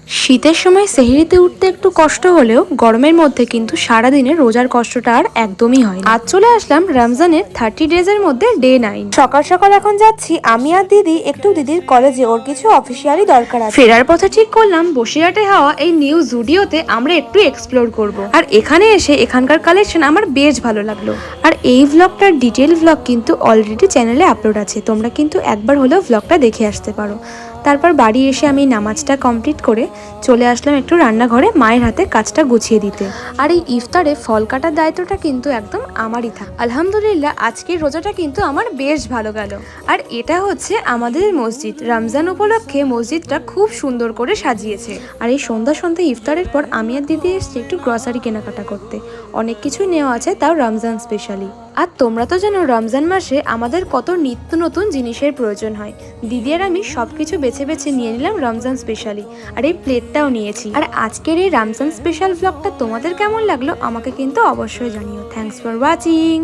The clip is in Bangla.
শীতের সময় সেহরিতে উঠতে একটু কষ্ট হলেও গরমের মধ্যে কিন্তু সারাদিনের রোজার কষ্টটা আর একদমই হয় না। আজ চলে আসলাম রমজানের 30 ডেজের মধ্যে ডে 9। সকাল সকাল এখন যাচ্ছি আমি আর দিদি একটু দিদির কলেজে, ওর কিছু অফিসিয়ালি দরকার আছে। ফেরার পথে ঠিক করলাম বসিরহাটে হওয়া এই নিউ জুডিওতে আমরা একটু এক্সপ্লোর করব। আর এখানে এসে এখানকার কালেকশন আমার বেশ ভালো লাগলো। আর এই ভ্লগটার ডিটেল ভ্লগ কিন্তু অলরেডি চ্যানেলে আপলোড আছে, তোমরা কিন্তু একবার হলেও ভ্লগটা দেখে আসতে পারো। তারপর বাড়ি এসে আমি নামাজটা কমপ্লিট করে চলে আসলাম একটু রান্নাঘরে মায়ের হাতে কাজটা গুছিয়ে দিতে। আর এই ইফতারে ফল কাটার দায়িত্বটা কিন্তু একদম আমারই থাকে। আলহামদুলিল্লাহ আজকের রোজাটা কিন্তু আমার বেশ ভালো গেল। আর এটা হচ্ছে আমাদের মসজিদ, রমজান উপলক্ষে মসজিদটা খুব সুন্দর করে সাজিয়েছে। আর এই সন্ধ্যা ইফতারের পর আমি আর দিদি এসছি একটু গ্রসারি কেনাকাটা করতে। অনেক কিছু নেওয়া আছে, তাও রমজান স্পেশালি। আর তোমরা তো জানো রমজান মাসে আমাদের কত নিত্য নতুন জিনিসের প্রয়োজন হয়। দিদি আর আমি সবকিছু বেছে বেছে নিয়ে নিলাম রমজান স্পেশালি। আর এই প্লেটটাও নিয়েছি। আর আজকের এই রমজান স্পেশাল ভ্লগটা তোমাদের কেমন লাগলো আমাকে কিন্তু অবশ্যই জানিও। Thanks for watching.